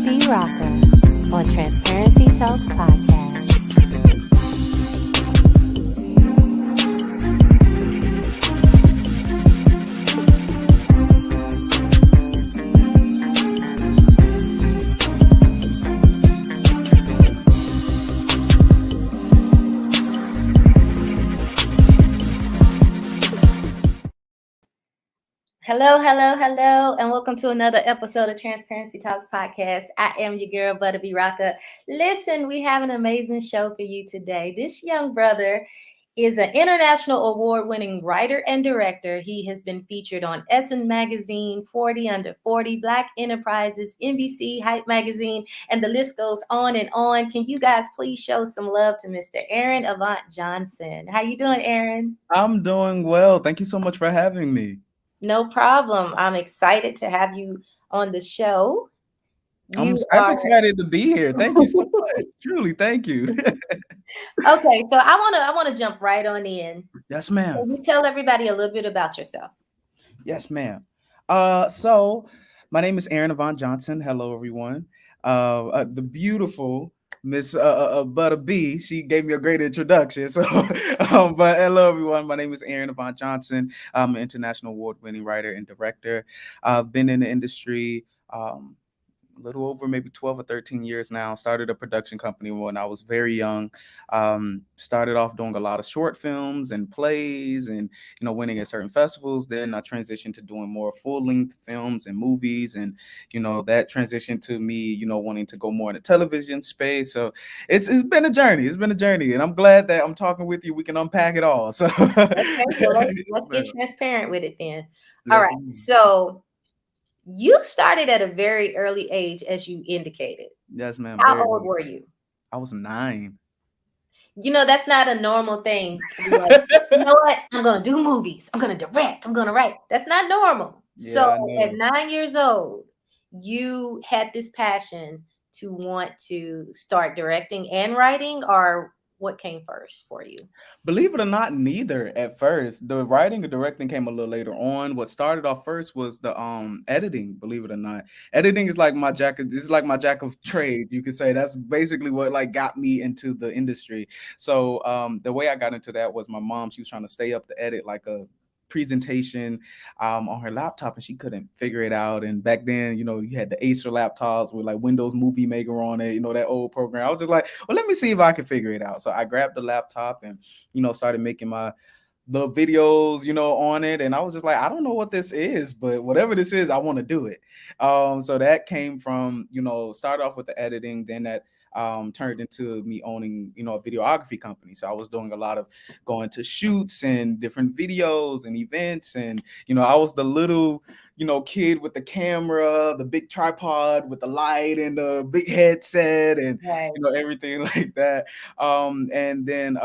B. Rocca on Transparency Talks Podcast. Hello, and welcome to another episode of Transparency Talks Podcast. I am your girl, Butta B. Rocca. Listen, we have an amazing show for you today. This young brother is an international award-winning writer and director. He has been featured on Essen Magazine, 40 Under 40, Black Enterprises, NBC, Hype Magazine, and the list goes on and on. Can you guys please show some love to Mr. Aaron Avont Johnson? How you doing, Aaron? I'm doing well. Thank you so much for having me. No problem. I'm excited to have you on the show. I'm excited to be here. Thank you so much. Truly, thank you. Okay, so I want to jump right on in. Yes, ma'am. Can you tell everybody a little bit about yourself? Yes, ma'am. So my name is Aaron Avont Johnson. Hello, everyone. The beautiful Miss Butta B. She gave me a great introduction. So, but hello, everyone. My name is Aaron Avont Johnson. I'm an international award-winning writer and director. I've been in the industry. A little over maybe 12 or 13 years now. Started a production company when I was very young. Started off doing a lot of short films and plays and, winning at certain festivals. Then I transitioned to doing more full-length films and movies. And, that transitioned to me, wanting to go more in the television space. So it's been a journey. It's been a journey. And I'm glad that I'm talking with you. We can unpack it all. So Okay, so let's get transparent with it then. All right. So you started at a very early age, as you indicated. Yes, ma'am. How old were you? I was 9. That's not a normal thing to be like, you know what? I'm going to do movies. I'm going to direct. I'm going to write. That's not normal. Yeah, so at 9 years old, you had this passion to want to start directing and writing, or what came first for you? Believe it or not, neither at first. The writing and directing came a little later on. What started off first was the editing, believe it or not. Editing is like my jack of trades, you could say. That's basically what got me into the industry. So the way I got into that was my mom, she was trying to stay up to edit like a presentation on her laptop, and she couldn't figure it out. And back then, you had the Acer laptops with Windows Movie Maker on it, that old program. I was just like, well, let me see if I can figure it out. So I grabbed the laptop and started making the videos on it. And I was just like, I don't know what this is, but whatever this is, I want to do it. So that came from start off with the editing, then that turned into me owning, a videography company. So I was doing a lot of going to shoots and different videos and events. And, I was the little, kid with the camera, the big tripod with the light and the big headset and, everything like that. And then,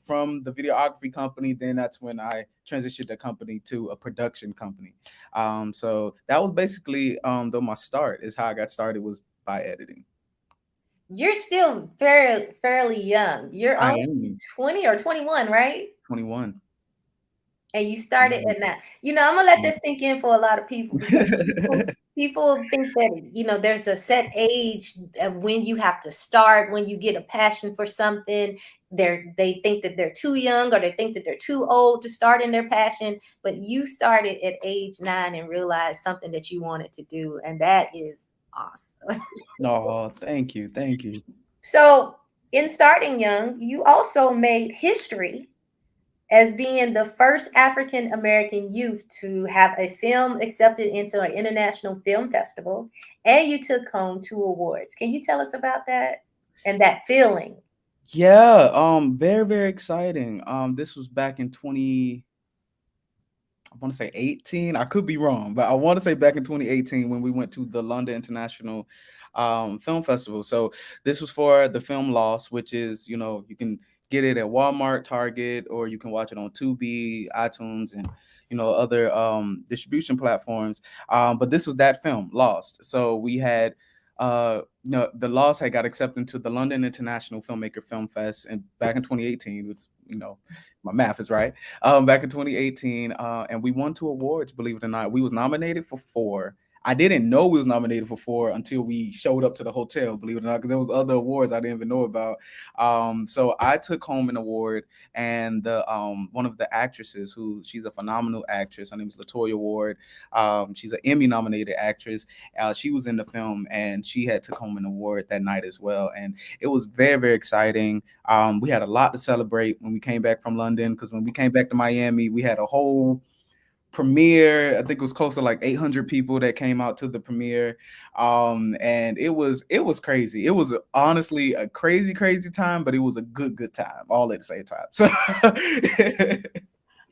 from the videography company, then that's when I transitioned the company to a production company. So that was basically, though my start is how I got started was by editing. You're still fairly young. You're only 20 or 21, right? 21. And you started at 9. I'm gonna let this sink in for a lot of people, because people think that there's a set age of when you have to start, when you get a passion for something. They think that they're too young, or they think that they're too old to start in their passion. But you started at age 9 and realized something that you wanted to do, and that is awesome. Oh, thank you. So in starting young, you also made history as being the first African American youth to have a film accepted into an international film festival, and you took home 2 awards. Can you tell us about that and that feeling? Yeah, very, very exciting. This was back in I want to say 18. I could be wrong, but I want to say back in 2018 when we went to the London International Film Festival. So this was for the film Lost, which is, you can get it at Walmart, Target, or you can watch it on Tubi, iTunes, and other distribution platforms. But this was that film, Lost. So we had the Lost had got accepted into the London International Filmmaker Film Fest, and back in 2018, it's my math is right. Back in 2018, and we won 2 awards. Believe it or not, we was nominated for 4. I didn't know we was nominated for 4 until we showed up to the hotel, believe it or not, because there was other awards I didn't even know about. So I took home an award, and the one of the actresses, who she's a phenomenal actress, her name is Latoya Ward. She's an Emmy nominated actress. She was in the film, and she had took home an award that night as well, and it was very, very exciting. We had a lot to celebrate when we came back from London, because when we came back to Miami, we had a whole premiere. I think it was close to like 800 people that came out to the premiere. And it was crazy. It was honestly a crazy, crazy time, but it was a good time all at the same time. So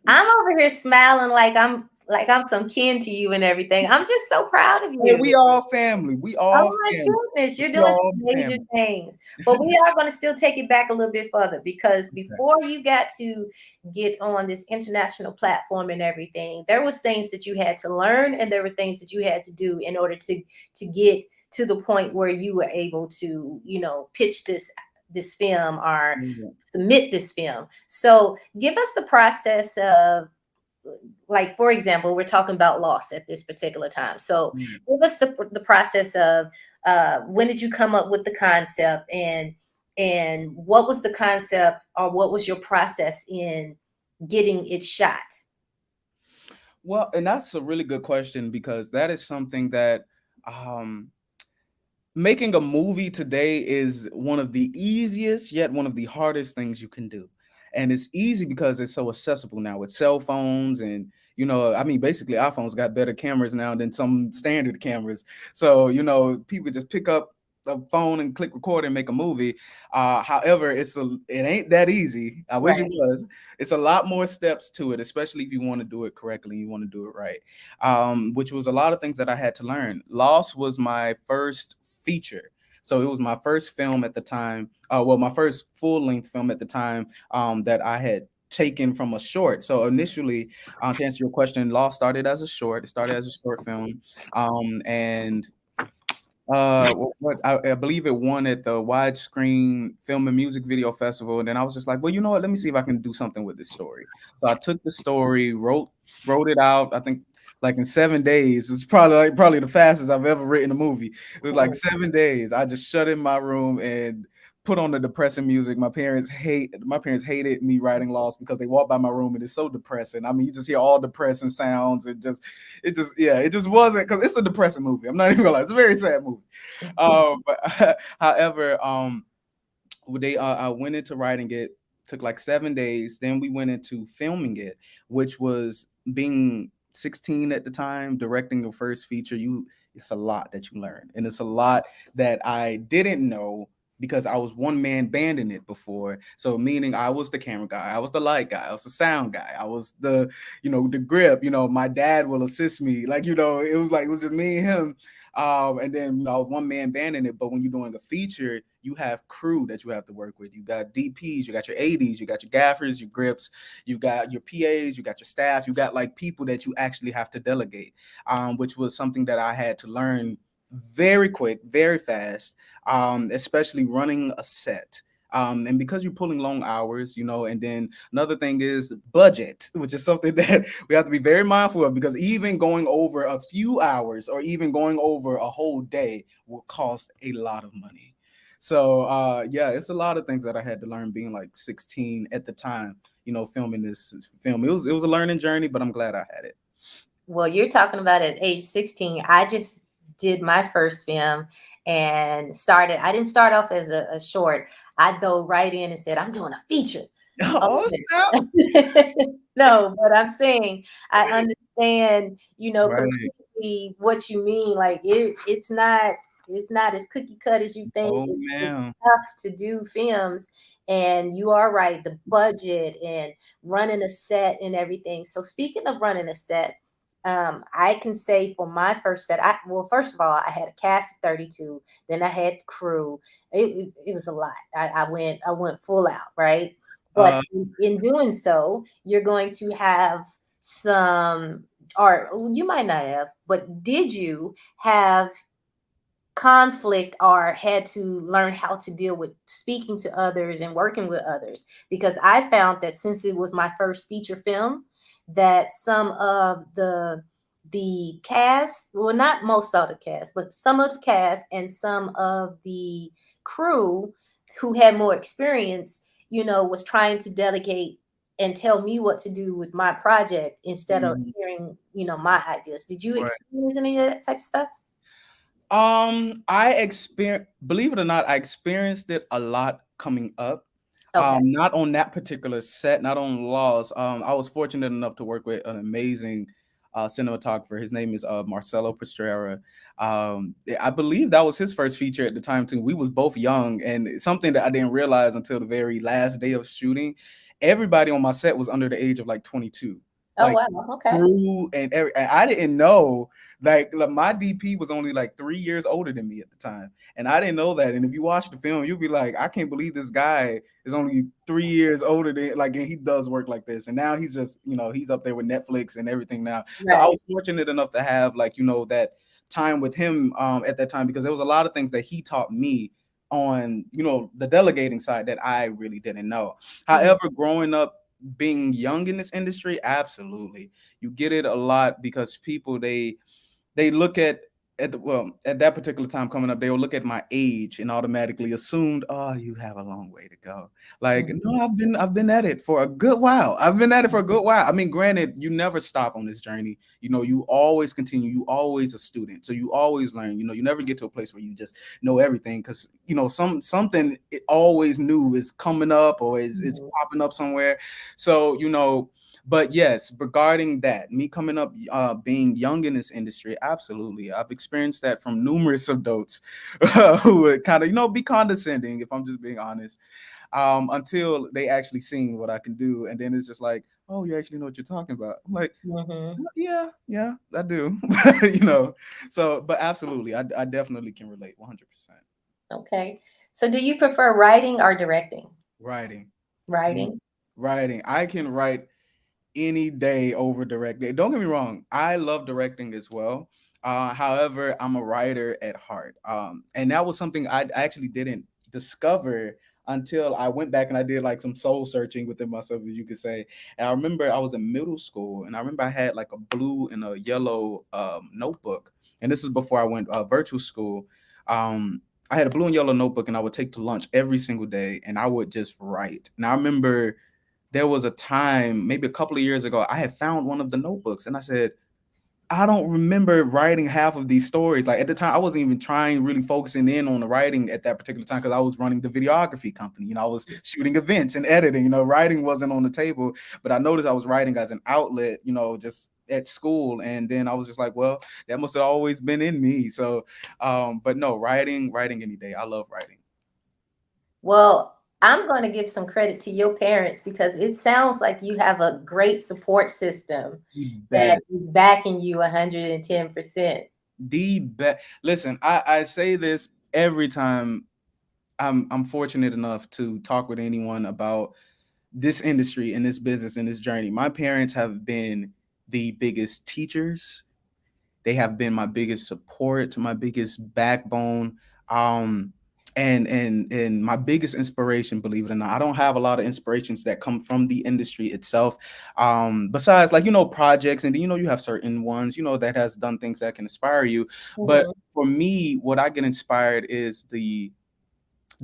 I'm over here smiling like I'm some kin to you and everything. I'm just so proud of hey, you. we all family. We Oh all my family. goodness, you're We doing all some major family. things. But we are going to still take it back a little bit further, because Okay. before you got to get on this international platform and everything, there was things that you had to learn, and there were things that you had to do in order to get to the point where you were able to, pitch this film or Yeah. submit this film. So give us the process of, like, for example, we're talking about loss at this particular time. So Yeah. give us the process of, when did you come up with the concept, and what was the concept, or what was your process in getting it shot? Well, and that's a really good question, because that is something that um making a movie today is one of the easiest yet one of the hardest things you can do. And it's easy because it's so accessible now with cell phones, and I mean, basically iPhones got better cameras now than some standard cameras. So people just pick up a phone and click record and make a movie. However, it ain't that easy. I wish it Right. was. It's a lot more steps to it, especially if you want to do it correctly, you want to do it right. Which was a lot of things that I had to learn. Lost was my first feature. So it was my first film at the time. Well, my first full length film at the time, that I had taken from a short. So initially, to answer your question, Lost started as a short. It started as a short film, and what I believe it won at the widescreen film and music video festival. And then I was just like, well, you know what? Let me see if I can do something with this story. So I took the story, wrote it out. I think like in 7 days. It was probably the fastest I've ever written a movie. It was like 7 days. I just shut in my room and put on the depressing music. My parents hated me writing Lost, because they walk by my room and it's so depressing. I mean, you just hear all depressing sounds. It just wasn't, because it's a depressing movie. I'm not even gonna lie, it's a very sad movie. But however, I went into writing it, took like 7 days. Then we went into filming it, which was being 16 at the time, directing your first feature. It's a lot that you learn, and it's a lot that I didn't know, because I was one man band in it before. So meaning I was the camera guy, I was the light guy, I was the sound guy, I was the grip. My dad will assist me. Like, it was just me and him. And then I was one man band in it. But when you're doing a feature, you have crew that you have to work with. You got DPs, you got your ADs, you got your gaffers, your grips, you got your PAs, you got your staff, you got like people that you actually have to delegate, which was something that I had to learn very quick, very fast, especially running a set. And because you're pulling long hours, and then another thing is budget, which is something that we have to be very mindful of, because even going over a few hours or even going over a whole day will cost a lot of money. So yeah, it's a lot of things that I had to learn being like 16 at the time, filming this film. It was a learning journey, but I'm glad I had it. Well, you're talking about at age 16. I just did my first film and I didn't start off as a short. I dove right in and said, I'm doing a feature. Oh, snap. Okay. No, but I'm saying I understand, Right. completely what you mean. Like, it's not as cookie cut as you think. Oh, It's man. tough to do films. And you are right, the budget and running a set and everything. So speaking of running a set, I can say for my first set, well, first of all, I had a cast of 32. Then I had the crew. It was a lot. I went full out, right? But Uh, in doing so, you're going to have some, or you might not have, but did you have conflict or had to learn how to deal with speaking to others and working with others? Because I found that since it was my first feature film, that some of the cast, well, not most of the cast, but some of the cast and some of the crew who had more experience, was trying to delegate and tell me what to do with my project instead of Mhm. hearing, my ideas. Did you Right. experience any of that type of stuff? I experienced, believe it or not, I experienced it a lot coming up. Okay. Not on that particular set, not on Laws. I was fortunate enough to work with an amazing cinematographer. His name is Marcelo Pastrera. I believe that was his first feature at the time too. We was both young, and something that I didn't realize until the very last day of shooting. Everybody on my set was under the age of like 22. Oh, Like wow. Okay. crew and I didn't know like my DP was only like 3 years older than me at the time, and I didn't know that. And if you watch the film, you'll be like, I can't believe this guy is only 3 years older than like, and he does work like this. And now he's just, he's up there with Netflix and everything now. So I Right. was fortunate enough to have like, that time with him at that time because there was a lot of things that he taught me on, the delegating side that I really didn't know. Mhm. However, growing up being young in this industry, absolutely. You get it a lot because people they look at that particular time coming up, they will look at my age and automatically assumed, oh, you have a long way to go. Like, no, Mhm. I've been at it for a good while. I've been at it for a good while. I mean, granted, you never stop on this journey. You always continue. You always a student, so you always learn. You never get to a place where you just know everything because something it always new is coming up or it's Mhm. popping up somewhere. So but yes, regarding that, me coming up, being young in this industry, absolutely, I've experienced that from numerous adults who would kind of, be condescending, if I'm just being honest, until they actually seen what I can do, and then it's just like, oh, you actually know what you're talking about. I'm like, Mhm. yeah, yeah, I do, So, but absolutely, I definitely can relate 100%. Okay. So do you prefer writing or directing? Writing, Mm, Writing. writing, I can write any day over directing. Don't get me wrong, I love directing as well. However, I'm a writer at heart. And that was something I actually didn't discover until I went back and I did like some soul searching within myself, as you could say. And I remember I was in middle school and I remember I had like a blue and a yellow notebook. And this was before I went virtual school. I had a blue and yellow notebook and I would take to lunch every single day and I would just write. And I remember there was a time, maybe a couple of years ago, I had found one of the notebooks and I said, I don't remember writing half of these stories. Like at the time, I wasn't even trying, really focusing in on the writing at that particular time because I was running the videography company. I was shooting events and editing. Writing wasn't on the table, but I noticed I was writing as an outlet. Just at school, and then I was just like, well, that must have always been in me. So, but no, writing any day. I love writing. Well, I'm going to give some credit to your parents because it sounds like you have a great support system The that best. is backing you 110%. The best. Listen, I say this every time I'm fortunate enough to talk with anyone about this industry and this business and this journey. My parents have been the biggest teachers. They have been my biggest support, my biggest backbone, um, and my biggest inspiration. Believe it or not, I don't have a lot of inspirations that come from the industry itself. Besides, like projects, and then you have certain ones that has done things that can inspire you. But Mhm. for me, what I get inspired is the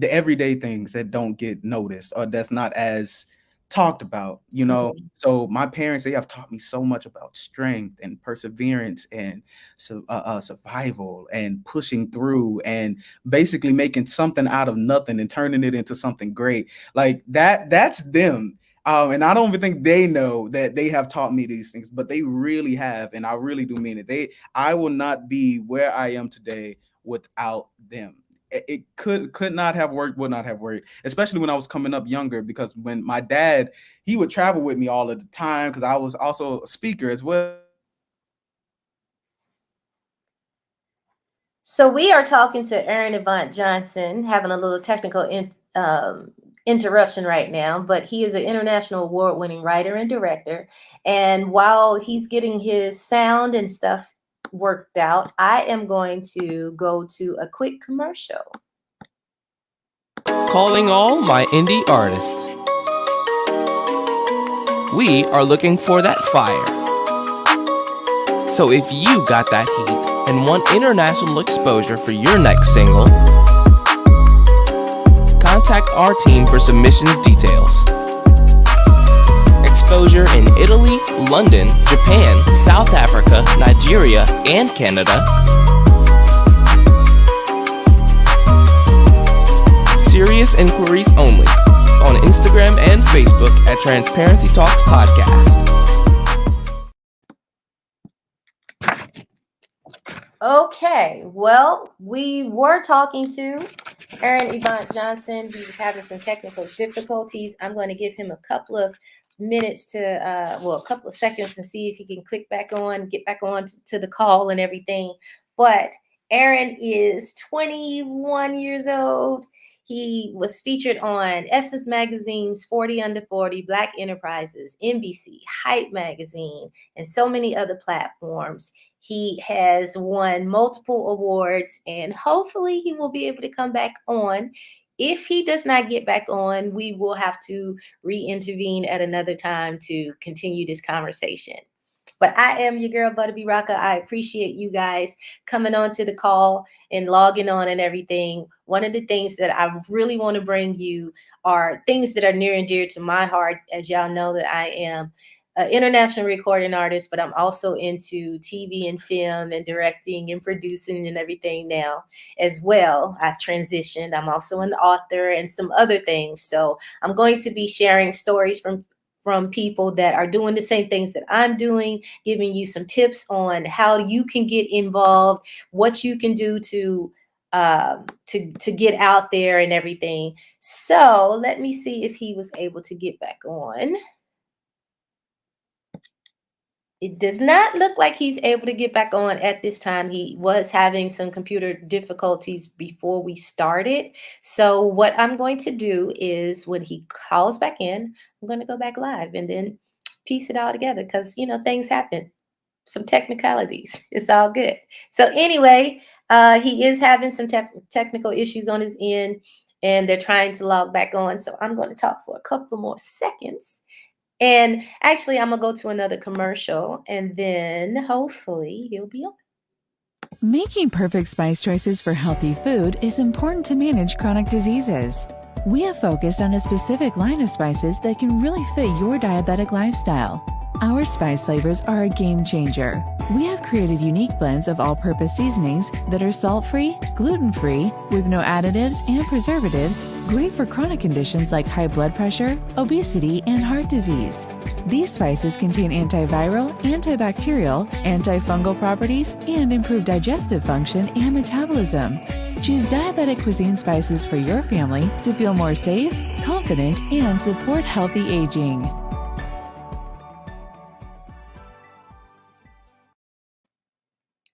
everyday things that don't get noticed or that's not as talked about. Mhm. So my parents, they have taught me so much about strength and perseverance and survival and pushing through and basically making something out of nothing and turning it into something great like that's them. And I don't even think they know that they have taught me these things, but they really have, and I really do mean it. I will not be where I am today without them. It could not have worked, would not have worked, especially when I was coming up younger, because when my dad, he would travel with me all of the time because I was also a speaker as well. So he would take me So we are talking to Aaron Avont Johnson, having a little technical interruption right now, but he is an international award-winning writer and director. And while he's getting his sound and stuff worked out, I am going to go to a quick commercial. Calling all my indie artists. We are looking for that fire, So if you got that heat and want international exposure for your next single, contact our team for submissions details. Exposure in Italy, London, Japan, South Africa, Nigeria, and Canada. Serious inquiries only on Instagram and Facebook at Transparency Talks Podcast. Okay, well, we were talking to Aaron Avont Johnson. He was having some technical difficulties. I'm going to give him a couple of minutes to, a couple of seconds and see if he can get back on to the call and everything. But Aaron is 21 years old. He was featured on Essence Magazine's 40 Under 40, Black Enterprises, NBC, Hype Magazine, and so many other platforms. He has won multiple awards, and hopefully he will be able to come back on. If he does not get back on, we will have to re-intervene at another time to continue this conversation. But I am your girl, Butterby Rocka. I appreciate you guys coming on to the call and logging on and everything. One of the things that I really want to bring you are things that are near and dear to my heart. As y'all know that I am an international recording artist, but I'm also into TV and film and directing and producing and everything now as well. I've transitioned. I'm also an author and some other things. So I'm going to be sharing stories from people that are doing the same things that I'm doing, giving you some tips on how you can get involved, what you can do to get out there and everything. So let me see if he was able to get back on. It does not look like he's able to get back on at this time. He was having some computer difficulties before we started. So what I'm going to do is when he calls back in, I'm going to go back live and then piece it all together because, things happen. Some technicalities. It's all good. So anyway, he is having some technical issues on his end and they're trying to log back on. So I'm going to talk for a couple more seconds. And actually, I'm going to go to another commercial and then hopefully he'll be on. Making perfect spice choices for healthy food is important to manage chronic diseases. We have focused on a specific line of spices that can really fit your diabetic lifestyle. Our spice flavors are a game changer. We have created unique blends of all-purpose seasonings that are salt-free, gluten-free, with no additives and preservatives, great for chronic conditions like high blood pressure, obesity, and heart disease. These spices contain antiviral, antibacterial, antifungal properties, and improve digestive function and metabolism. Choose diabetic cuisine spices for your family to feel more safe, confident, and support healthy aging.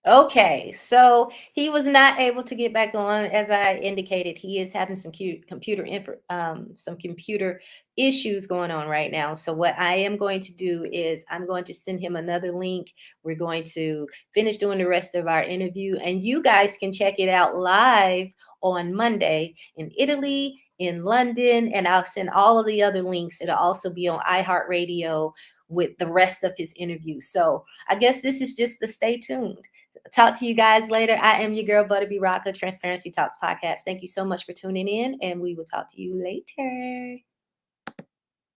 Okay, so he was not able to get back on. As I indicated, he is having some computer issues going on right now. So what I am going to do is I'm going to send him another link. We're going to finish doing the rest of our interview, and you guys can check it out live on Monday in Italy, in London, and I'll send all of the other links. It'll also be on iHeartRadio with the rest of his interview. So I guess this is just the stay tuned. Talk to you guys later. I am your girl, Butterby Rocka, Transparency Talks Podcast. Thank you so much for tuning in, and we will talk to you later.